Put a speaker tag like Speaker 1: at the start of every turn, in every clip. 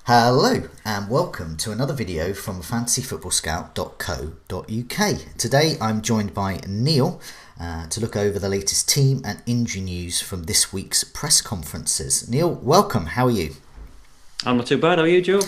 Speaker 1: Hello and welcome to another video from fantasyfootballscout.co.uk. Today I'm joined by Neale to look over the latest team and injury news from this week's press conferences. Neale, welcome. How are you?
Speaker 2: I'm not too bad. How are you, Joe?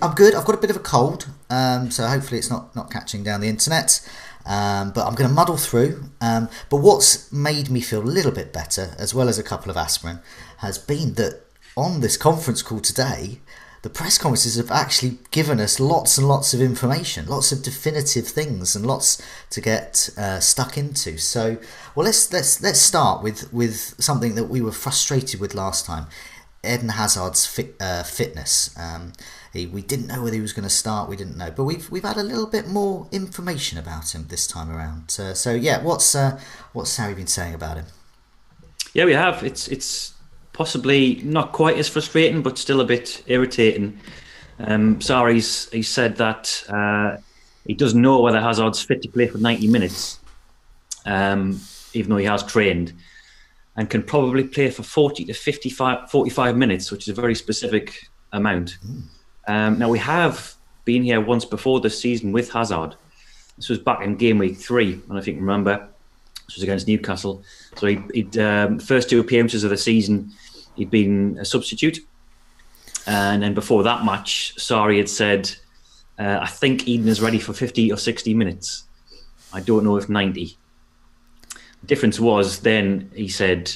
Speaker 1: I'm good. I've got a bit of a cold, so hopefully it's not catching down the internet. But I'm going to muddle through. But what's made me feel a little bit better, as well as a couple of aspirin, has been that on this conference call today, the press conferences have actually given us lots and lots of information, lots of definitive things, and lots to get stuck into. So, well, let's start with something that we were frustrated with last time: Eden Hazard's fitness. We didn't know whether he was going to start. We didn't know, but we've had a little bit more information about him this time around. So yeah, what's Sarri been saying about him?
Speaker 2: Yeah, we have. It's possibly not quite as frustrating, but still a bit irritating. He said that he doesn't know whether Hazard's fit to play for 90 minutes, even though he has trained, and can probably play for 40 to 45 minutes, which is a very specific amount. Now, we have been here once before this season with Hazard. This was back in Gameweek 3, and I don't know if you can remember. This was against Newcastle. So he'd first two appearances of the season, he'd been a substitute. And then before that match, Sarri had said, I think Eden is ready for 50 or 60 minutes. I don't know if 90. The difference was then he said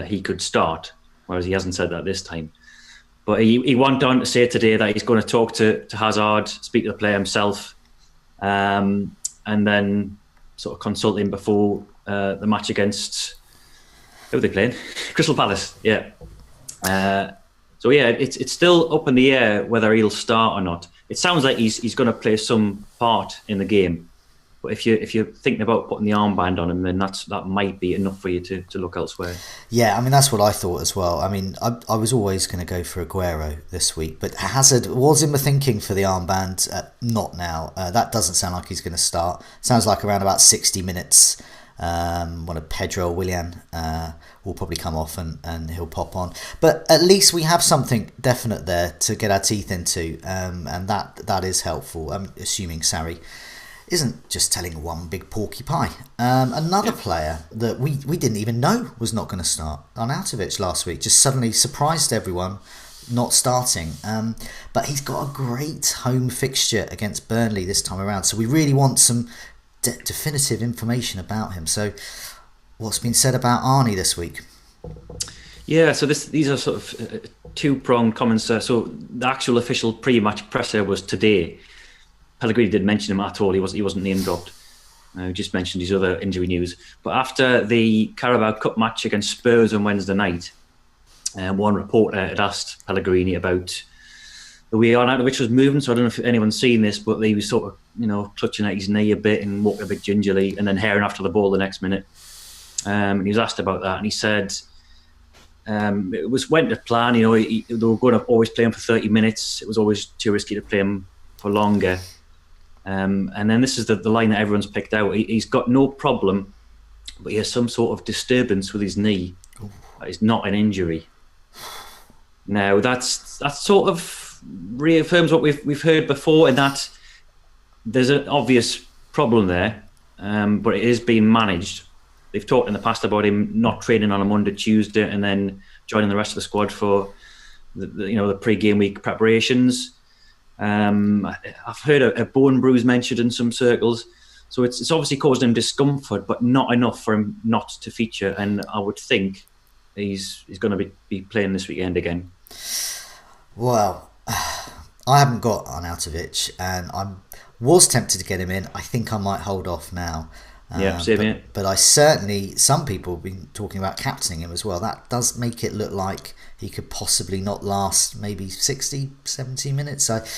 Speaker 2: he could start, whereas he hasn't said that this time. But he went on to say today that he's going to talk to Hazard, speak to the player himself, and then sort of consult him before the match against, who are they playing? Crystal Palace, yeah. So yeah, it's still up in the air whether he'll start or not. It sounds like he's going to play some part in the game, but if you're thinking about putting the armband on him, then that might be enough for you to look elsewhere.
Speaker 1: Yeah, I mean, that's what I thought as well. I mean, I was always going to go for Aguero this week, but Hazard was in my thinking for the armband. Not now. That doesn't sound like he's going to start. Sounds like around about 60 minutes. One of Pedro or Willian will probably come off and he'll pop on. But at least we have something definite there to get our teeth into, and that is helpful. I'm assuming Sarri isn't just telling one big porky pie. Another player that we didn't even know was not going to start, Arnautovic, last week, just suddenly surprised everyone not starting. But he's got a great home fixture against Burnley this time around, so we really want some definitive information about him. So what's been said about Arnie this week?
Speaker 2: Yeah, so these are sort of two-pronged comments. So the actual official pre-match presser was today. Pellegrini didn't mention him at all. He wasn't name dropped. Just mentioned his other injury news. But after the Carabao Cup match against Spurs on Wednesday night, one reporter had asked Pellegrini about the way Arnautovic was moving. So I don't know if anyone's seen this, but he was sort of, clutching at his knee a bit and walking a bit gingerly, and then herring after the ball the next minute. And he was asked about that, and he said it went to plan. They were going to always play him for 30 minutes. It was always too risky to play him for longer. And then this is the line that everyone's picked out. He's got no problem, but he has some sort of disturbance with his knee. It's not an injury. Now that sort of reaffirms what we've heard before, in that there's an obvious problem there, but it is being managed. They've talked in the past about him not training on a Monday, Tuesday, and then joining the rest of the squad for the pre-game week preparations. I've heard a bone bruise mentioned in some circles, so it's obviously caused him discomfort, but not enough for him not to feature. And I would think he's going to be playing this weekend again.
Speaker 1: Well, I haven't got Arnautovic, and I was tempted to get him in. I think I might hold off now.
Speaker 2: Same here.
Speaker 1: But I certainly, some people have been talking about captaining him as well. That does make it look like he could possibly not last maybe 60, 70 minutes. So it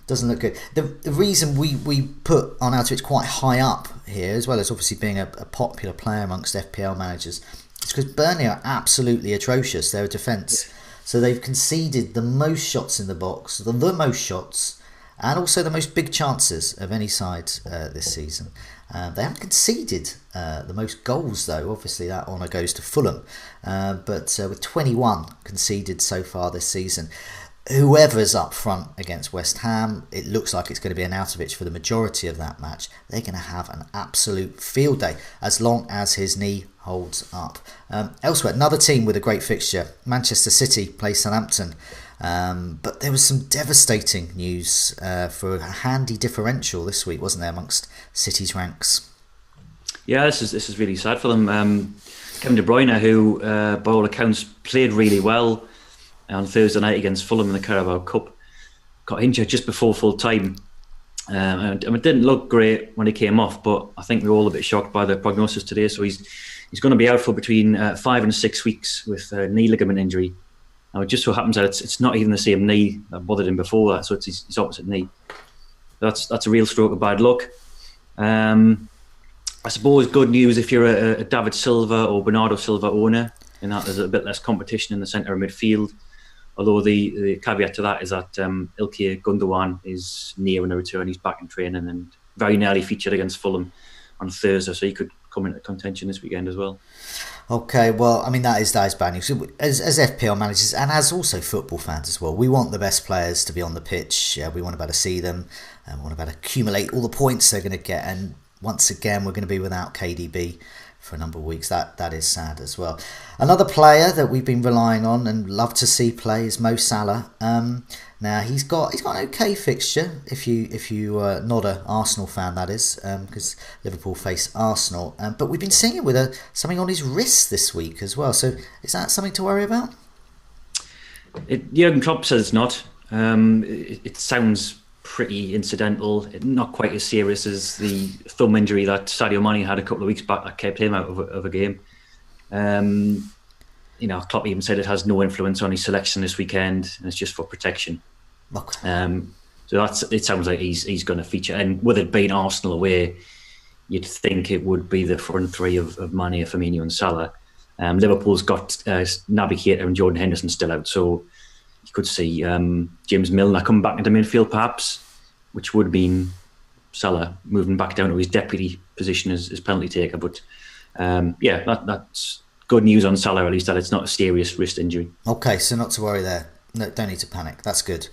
Speaker 1: doesn't look good. The reason we put Arnautovic quite high up here, as well as obviously being a popular player amongst FPL managers, is because Burnley are absolutely atrocious. They're a defence. So they've conceded the most shots in the box, the most shots, and also the most big chances of any side this season. They haven't conceded the most goals, though. Obviously, that honour goes to Fulham. But with 21 conceded so far this season. whoever's up front against West Ham, it looks like it's going to be Arnautovic for the majority of that match. They're going to have an absolute field day as long as his knee holds up. Elsewhere, another team with a great fixture, Manchester City play Southampton. But there was some devastating news for a handy differential this week, wasn't there, amongst City's ranks?
Speaker 2: Yeah, this is really sad for them. Kevin De Bruyne, who by all accounts played really well on Thursday night against Fulham in the Carabao Cup, got injured just before full time. And it didn't look great when he came off, but I think we were all a bit shocked by the prognosis today. So he's going to be out for between 5 and 6 weeks with a knee ligament injury. Now it just so happens that it's not even the same knee that bothered him before that, so it's his opposite knee. That's a real stroke of bad luck. I suppose good news if you're a David Silva or Bernardo Silva owner, in that there's a bit less competition in the centre of midfield. Although the caveat to that is that Ilkay Gundogan is near a return. He's back in training and very nearly featured against Fulham on Thursday, so he could come into contention this weekend as well.
Speaker 1: Okay, well, I mean, that is bad news. As FPL managers and as also football fans as well, we want the best players to be on the pitch. We want to be able to see them, and we want to be able to accumulate all the points they're going to get. And once again, we're going to be without KDB for a number of weeks. That is sad as well. Another player that we've been relying on and love to see play is Mo Salah. Now he's got an okay fixture if you are not an Arsenal fan, that is, because Liverpool face Arsenal. But we've been seeing it with something on his wrist this week as well. So is that something to worry about?
Speaker 2: Jurgen Klopp says it's not. It sounds pretty incidental, not quite as serious as the thumb injury that Sadio Mane had a couple of weeks back that kept him out of a game. Klopp even said it has no influence on his selection this weekend, and it's just for protection. Okay. So it sounds like he's going to feature, and with it being Arsenal away, you'd think it would be the front three of Mane, Firmino, and Salah. Liverpool's got Naby Keita and Jordan Henderson still out, so you could see James Milner come back into midfield perhaps, which would mean Salah moving back down to his deputy position as penalty taker. But that's good news on Salah, at least, that it's not a serious wrist injury. Okay,
Speaker 1: so not to worry there. No, don't need to panic. That's good.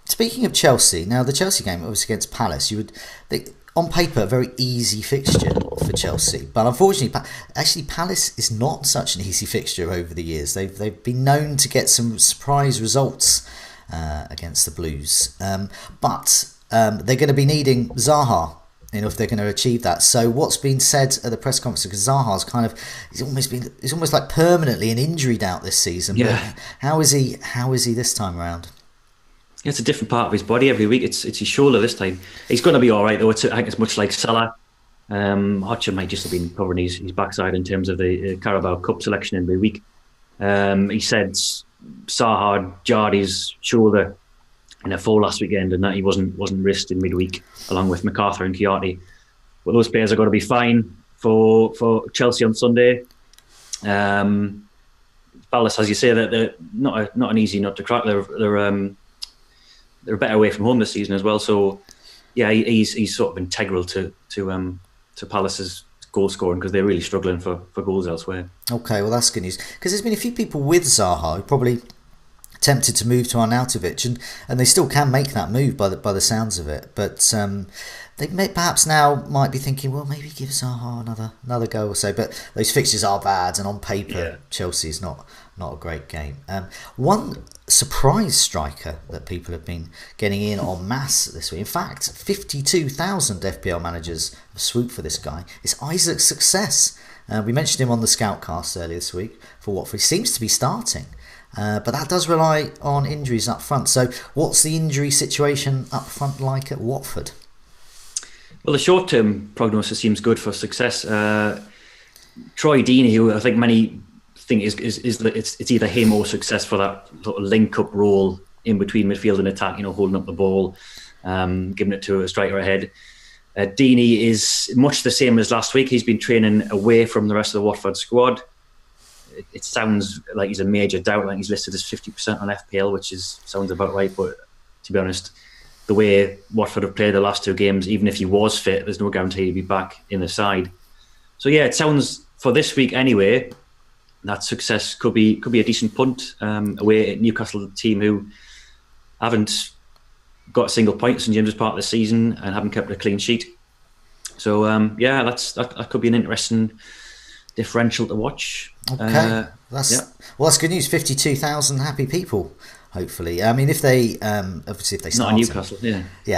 Speaker 1: Speaking of Chelsea, now the Chelsea game was against Palace. On paper, a very easy fixture for Chelsea, but unfortunately, actually, Palace is not such an easy fixture over the years. They've been known to get some surprise results against the Blues, but they're going to be needing Zaha, if they're going to achieve that. So what's been said at the press conference, because Zaha's he's almost like permanently an injury doubt this season.
Speaker 2: Yeah.
Speaker 1: But how is he this time around?
Speaker 2: It's a different part of his body every week. It's his shoulder this time. He's going to be all right, though. I think it's much like Salah. Hodgson might just have been covering his backside in terms of the Carabao Cup selection every week. He said Zaha jarred his shoulder in a fall last weekend, and that he wasn't risked in midweek, along with McArthur and Chiati. But those players are going to be fine for Chelsea on Sunday. Palace, as you say, they're not an easy nut to crack. They're a better away from home this season as well. So, yeah, he's sort of integral to Palace's goal scoring, because they're really struggling for goals elsewhere.
Speaker 1: Okay, well, that's good news, because there's been a few people with Zaha who probably tempted to move to Arnautovic, and they still can make that move by the sounds of it. But they perhaps now might be thinking, well, maybe give Zaha another go or so. But those fixtures are bad, and on paper, Chelsea's not a great game. One surprise striker that people have been getting in en masse this week, in fact 52,000 FPL managers have swooped for this guy, is Isaac Success. We mentioned him on the Scoutcast earlier this week for Watford. He seems to be starting, but that does rely on injuries up front. So what's the injury situation up front like at Watford?
Speaker 2: Well, the short-term prognosis seems good for Success. Troy Deeney, who I think many think it's either him or Success for that sort of link-up role in between midfield and attack, holding up the ball, giving it to a striker ahead. Deeney is much the same as last week. He's been training away from the rest of the Watford squad. It sounds like he's a major doubt. Like he's listed as 50% on FPL, which sounds about right. But to be honest, the way Watford have played the last two games, even if he was fit, there's no guarantee he'll be back in the side. So yeah, it sounds, for this week anyway, that success could be a decent punt away at Newcastle, the team who haven't got a single point since James's part of the season and haven't kept a clean sheet. So that could be an interesting differential to watch.
Speaker 1: Okay, that's good news. 52,000 happy people. Hopefully, I mean, if they obviously if they start
Speaker 2: not in Newcastle,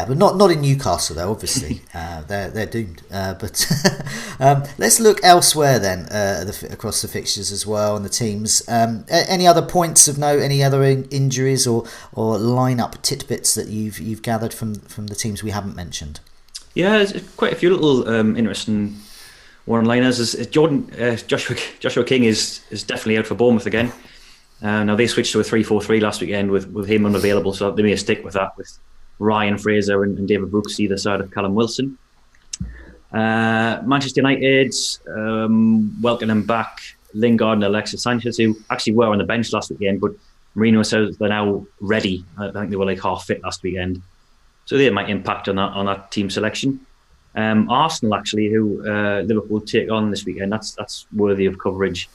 Speaker 1: but not in Newcastle though. Obviously, they're doomed. But let's look elsewhere then, across the fixtures as well and the teams. Any other points of note? Any other injuries or lineup tidbits that you've gathered from the teams we haven't mentioned?
Speaker 2: Yeah, there's quite a few little interesting one-liners. Joshua King is definitely out for Bournemouth again. Now they switched to a 3-4-3 last weekend with him unavailable, so they may stick with that, with Ryan Fraser and David Brooks either side of Callum Wilson. Manchester United welcoming back Lingard and Alexis Sanchez, who actually were on the bench last weekend, but Mourinho says they're now ready. I think they were like half fit last weekend, so they might impact on that team selection. Arsenal actually, who Liverpool take on this weekend, that's worthy of coverage.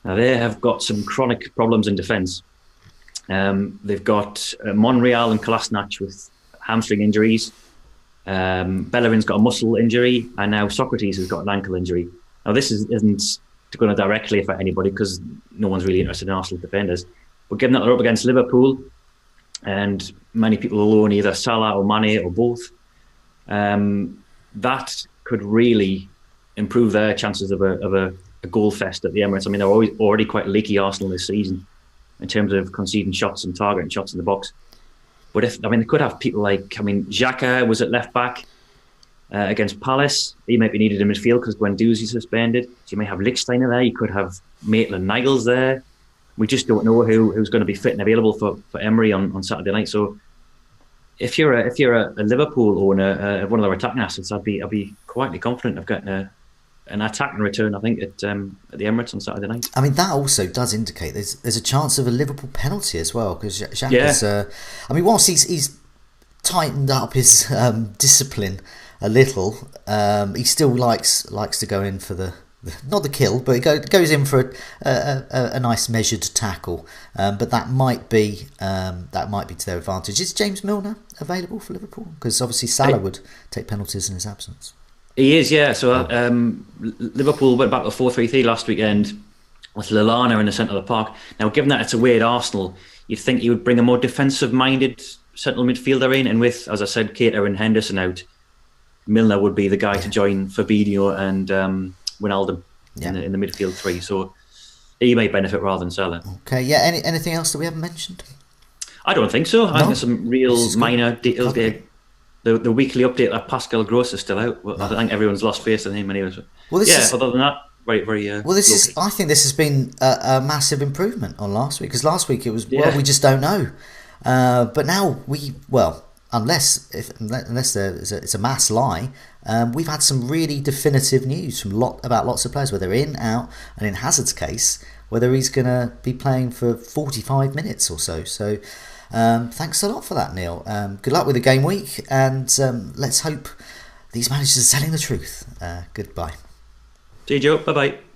Speaker 2: Now they have got some chronic problems in defence. They've got Monreal and Kolasinac with hamstring injuries. Bellerin's got a muscle injury, and now Socrates has got an ankle injury. Now this isn't going to directly affect anybody because no one's really interested in Arsenal defenders. But given that they're up against Liverpool, and many people will own either Salah or Mane or both, that could really improve their chances of a goal fest at the Emirates. I mean, they're already quite leaky, Arsenal, this season in terms of conceding shots and targeting shots in the box. But they could have people like, Xhaka was at left back against Palace. He might be needed in midfield because Guendouzi's suspended. So you may have Lichtsteiner there. You could have Maitland-Niles there. We just don't know who's going to be fit and available for Emery on Saturday night. So if you're a Liverpool owner of one of their attacking assets, I'd be quietly confident of getting an attacking return, I think, at the Emirates on Saturday night. I
Speaker 1: mean, that also does indicate there's a chance of a Liverpool penalty as well, because Xhaka's, whilst he's tightened up his discipline a little, he still likes to go in for the not the kill, but he goes in for a nice measured tackle. But that might be to their advantage. Is James Milner available for Liverpool? Because obviously Salah would take penalties in his absence.
Speaker 2: He is, yeah. So Liverpool went back to 4-3-3 last weekend with Lallana in the centre of the park. Now, given that it's away at Arsenal, you'd think he would bring a more defensive-minded central midfielder in, and with, as I said, Keita and Henderson out, Milner would be the guy to join Fabinho and Wijnaldum in the midfield three. So he may benefit rather than Salah.
Speaker 1: Okay, yeah. Anything else that we haven't mentioned?
Speaker 2: I don't think so. I think there's some real minor details there. The weekly update that Pascal Gross is still out. Well, I think everyone's lost faith in him anyway. Well, other than that, very.
Speaker 1: I think this has been a massive improvement on last week, because last week it was we just don't know, but now unless it's a mass lie, we've had some really definitive news about lots of players, whether they're in, out, and in Hazard's case, whether he's going to be playing for 45 minutes or so. So. Thanks a lot for that, Neale. Good luck with the game week, and let's hope these managers are telling the truth. Goodbye.
Speaker 2: See you, Joe. Bye-bye.